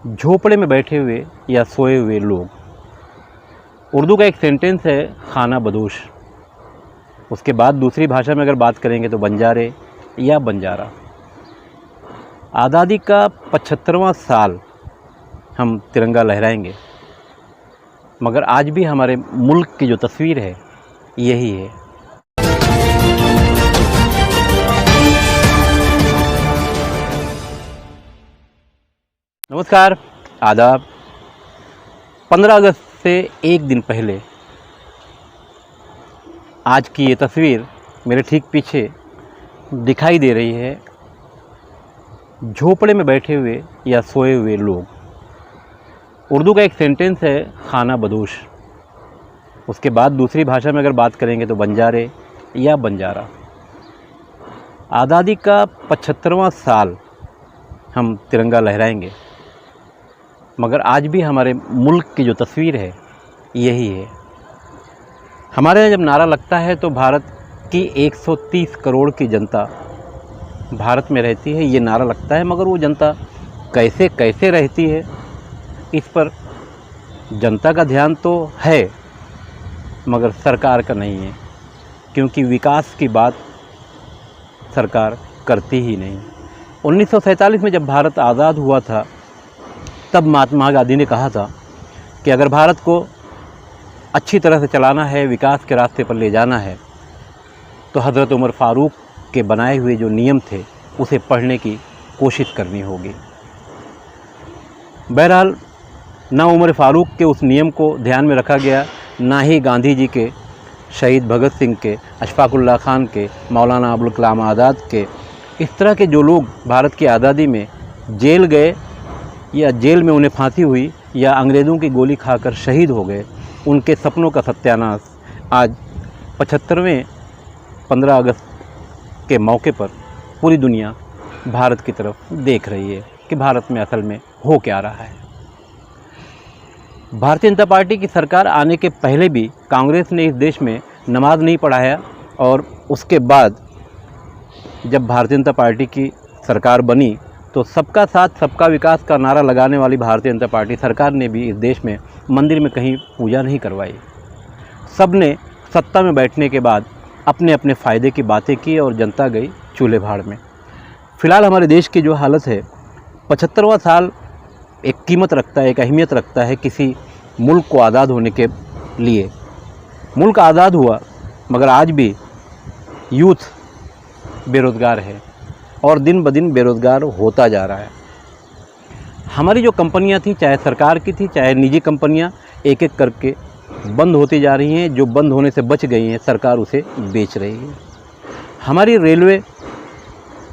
झोपड़े में बैठे हुए या सोए हुए लोग। उर्दू का एक सेंटेंस है खाना बदोश। उसके बाद दूसरी भाषा में अगर बात करेंगे तो बंजारे या बंजारा। आज़ादी का 75वां साल हम तिरंगा लहराएंगे, मगर आज भी हमारे मुल्क की जो तस्वीर है यही है। नमस्कार, आदाब। 15 अगस्त से एक दिन पहले आज की ये तस्वीर मेरे ठीक पीछे दिखाई दे रही है। झोपड़े में बैठे हुए या सोए हुए लोग। उर्दू का एक सेंटेंस है खाना बदोश। उसके बाद दूसरी भाषा में अगर बात करेंगे तो बंजारे या बंजारा। आज़ादी का 75वां साल हम तिरंगा लहराएंगे, मगर आज भी हमारे मुल्क की जो तस्वीर है यही है। हमारे यहाँ जब नारा लगता है तो भारत की 130 करोड़ की जनता भारत में रहती है, ये नारा लगता है। मगर वो जनता कैसे कैसे रहती है, इस पर जनता का ध्यान तो है मगर सरकार का नहीं है, क्योंकि विकास की बात सरकार करती ही नहीं। 1947 में जब भारत आज़ाद हुआ था तब महात्मा गांधी ने कहा था कि अगर भारत को अच्छी तरह से चलाना है, विकास के रास्ते पर ले जाना है, तो हज़रत उमर फ़ारूक के बनाए हुए जो नियम थे उसे पढ़ने की कोशिश करनी होगी। बहरहाल ना उमर फ़ारूक के उस नियम को ध्यान में रखा गया, ना ही गांधी जी के, शहीद भगत सिंह के, अशफाक़ुल्लाह खान के, मौलाना अबुल कलाम आज़ाद के, इस तरह के जो लोग भारत की आज़ादी में जेल गए या जेल में उन्हें फांसी हुई या अंग्रेज़ों की गोली खाकर शहीद हो गए, उनके सपनों का सत्यानाश आज 75वें 15 अगस्त के मौके पर पूरी दुनिया भारत की तरफ देख रही है कि भारत में असल में हो क्या रहा है। भारतीय जनता पार्टी की सरकार आने के पहले भी कांग्रेस ने इस देश में नमाज नहीं पढ़ाया, और उसके बाद जब भारतीय जनता पार्टी की सरकार बनी तो सबका साथ सबका विकास का नारा लगाने वाली भारतीय जनता पार्टी सरकार ने भी इस देश में मंदिर में कहीं पूजा नहीं करवाई। सब ने सत्ता में बैठने के बाद अपने अपने फ़ायदे की बातें की और जनता गई चूल्हे भाड़ में। फ़िलहाल हमारे देश की जो हालत है, 75वां साल एक कीमत रखता है, एक अहमियत रखता है किसी मुल्क को आज़ाद होने के लिए। मुल्क आज़ाद हुआ मगर आज भी यूथ बेरोज़गार है और दिन ब दिन बेरोज़गार होता जा रहा है। हमारी जो कंपनियां थी, चाहे सरकार की थी चाहे निजी कंपनियां, एक एक करके बंद होती जा रही हैं। जो बंद होने से बच गई हैं सरकार उसे बेच रही है। हमारी रेलवे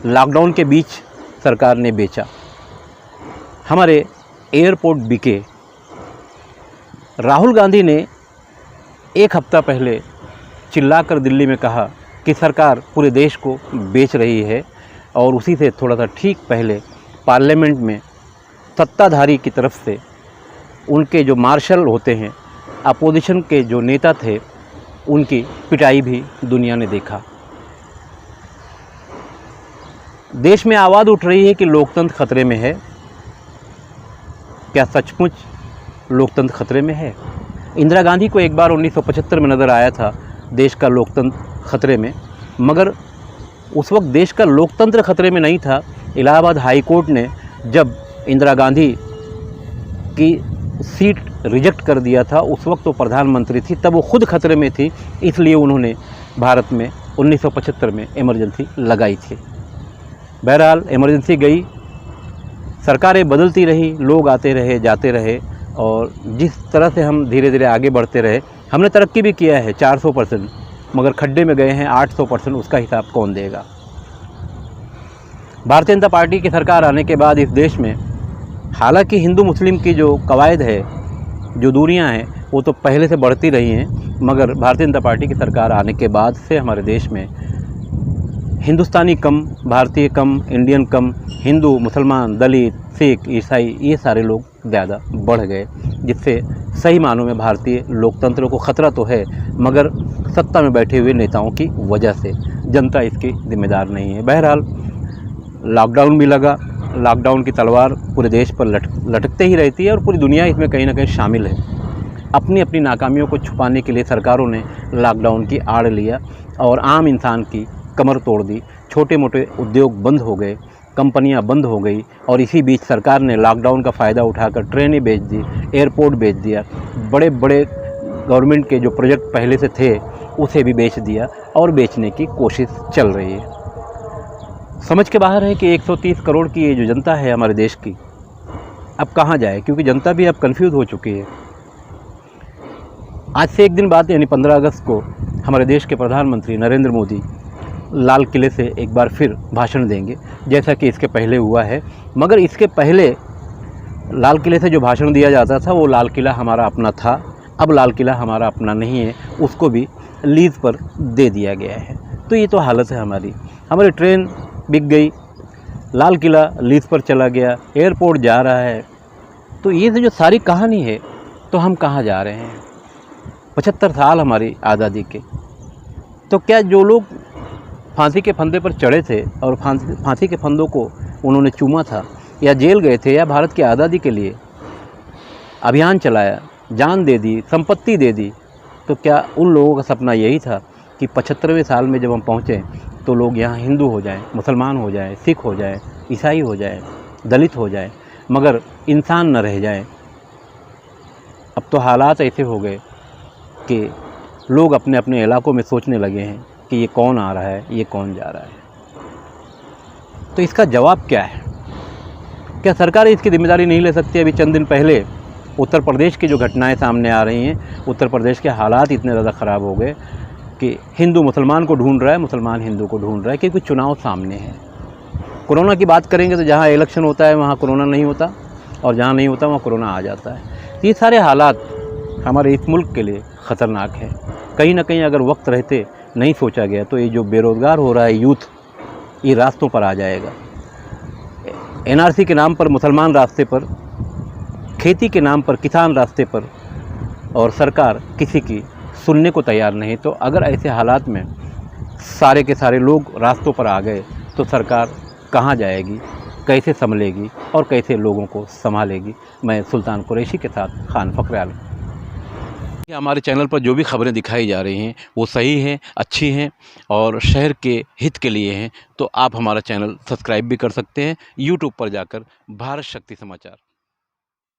लॉकडाउन के बीच सरकार ने बेचा। हमारे एयरपोर्ट बिके। राहुल गांधी ने एक हफ्ता पहले चिल्लाकर दिल्ली में कहा कि सरकार पूरे देश को बेच रही है, और उसी से थोड़ा सा ठीक पहले पार्लियामेंट में सत्ताधारी की तरफ से उनके जो मार्शल होते हैं, अपोजिशन के जो नेता थे, उनकी पिटाई भी दुनिया ने देखा। देश में आवाज़ उठ रही है कि लोकतंत्र खतरे में है। क्या सचमुच लोकतंत्र खतरे में है? इंदिरा गांधी को एक बार 1975 में नज़र आया था देश का लोकतंत्र खतरे में, मगर उस वक्त देश का लोकतंत्र खतरे में नहीं था। इलाहाबाद हाई कोर्ट ने जब इंदिरा गांधी की सीट रिजेक्ट कर दिया था, उस वक्त वो प्रधानमंत्री थी, तब वो खुद खतरे में थी, इसलिए उन्होंने भारत में 1975 में इमरजेंसी लगाई थी। बहरहाल इमरजेंसी गई, सरकारें बदलती रही, लोग आते रहे जाते रहे, और जिस तरह से हम धीरे धीरे आगे बढ़ते रहे, हमने तरक्की भी किया है 400%, मगर खड्डे में गए हैं 800%। उसका हिसाब कौन देगा? भारतीय जनता पार्टी की सरकार आने के बाद इस देश में हालांकि हिंदू मुस्लिम की जो कवायद है, जो दूरियां हैं, वो तो पहले से बढ़ती रही हैं, मगर भारतीय जनता पार्टी की सरकार आने के बाद से हमारे देश में हिंदुस्तानी कम, भारतीय कम, इंडियन कम, हिंदू, मुसलमान, दलित, सिख, ईसाई, ये सारे लोग ज़्यादा बढ़ गए, जिससे सही मानों में भारतीय लोकतंत्र को ख़तरा तो है, मगर सत्ता में बैठे हुए नेताओं की वजह से जनता इसकी जिम्मेदार नहीं है। बहरहाल लॉकडाउन भी लगा, लॉकडाउन की तलवार पूरे देश पर लटकते ही रहती है और पूरी दुनिया इसमें कहीं ना कहीं शामिल है। अपनी अपनी नाकामियों को छुपाने के लिए सरकारों ने लॉकडाउन की आड़ लिया और आम इंसान की कमर तोड़ दी। छोटे मोटे उद्योग बंद हो गए, कंपनियां बंद हो गई और इसी बीच सरकार ने लॉकडाउन का फ़ायदा उठाकर ट्रेनें बेच दी, एयरपोर्ट बेच दिया, बड़े बड़े गवर्नमेंट के जो प्रोजेक्ट पहले से थे उसे भी बेच दिया और बेचने की कोशिश चल रही है। समझ के बाहर है कि 130 करोड़ की ये जो जनता है हमारे देश की, अब कहाँ जाए, क्योंकि जनता भी अब कन्फ्यूज़ हो चुकी है। आज से एक दिन बाद यानी 15 अगस्त को हमारे देश के प्रधानमंत्री नरेंद्र मोदी लाल किले से एक बार फिर भाषण देंगे, जैसा कि इसके पहले हुआ है। मगर इसके पहले लाल किले से जो भाषण दिया जाता था वो लाल किला हमारा अपना था, अब लाल किला हमारा अपना नहीं है, उसको भी लीज़ पर दे दिया गया है। तो ये तो हालत है हमारी ट्रेन बिक गई, लाल किला लीज़ पर चला गया, एयरपोर्ट जा रहा है। तो ये जो सारी कहानी है, तो हम कहाँ जा रहे हैं? 75 साल हमारी आज़ादी के, तो क्या जो लोग फांसी के फंदे पर चढ़े थे और फांसी के फंदों को उन्होंने चूमा था या जेल गए थे या भारत की आज़ादी के लिए अभियान चलाया, जान दे दी, संपत्ति दे दी, तो क्या उन लोगों का सपना यही था कि 75वें साल में जब हम पहुँचें तो लोग यहाँ हिंदू हो जाएं, मुसलमान हो जाएं, सिख हो जाएं, ईसाई हो जाएं, दलित हो जाएं, मगर इंसान न रह जाएं? अब तो हालात ऐसे हो गए कि लोग अपने अपने इलाकों में सोचने लगे हैं कि ये कौन आ रहा है, ये कौन जा रहा है। तो इसका जवाब क्या है? क्या सरकार इसकी जिम्मेदारी नहीं ले सकती? अभी चंद दिन पहले उत्तर प्रदेश की जो घटनाएं सामने आ रही हैं, उत्तर प्रदेश के हालात इतने ज़्यादा ख़राब हो गए कि हिंदू मुसलमान को ढूंढ रहा है, मुसलमान हिंदू को ढूंढ रहा है, क्योंकि चुनाव सामने है। कोरोना की बात करेंगे तो जहाँ इलेक्शन होता है वहाँ कोरोना नहीं होता और जहाँ नहीं होता वहाँ कोरोना आ जाता है। ये सारे हालात हमारे इस मुल्क के लिए ख़तरनाक है। कहीं ना कहीं अगर वक्त रहते नहीं सोचा गया तो ये जो बेरोज़गार हो रहा है यूथ, ये रास्तों पर आ जाएगा। एनआरसी के नाम पर मुसलमान रास्ते पर, खेती के नाम पर किसान रास्ते पर, और सरकार किसी की सुनने को तैयार नहीं। तो अगर ऐसे हालात में सारे के सारे लोग रास्तों पर आ गए तो सरकार कहाँ जाएगी, कैसे संभलेगी और कैसे लोगों को संभालेगी? मैं सुल्तान कुरैशी के साथ खान फ़ख्र आलम। हमारे चैनल पर जो भी खबरें दिखाई जा रही हैं वो सही हैं, अच्छी हैं और शहर के हित के लिए हैं। तो आप हमारा चैनल सब्सक्राइब भी कर सकते हैं यूट्यूब पर जाकर, भारत शक्ति समाचार।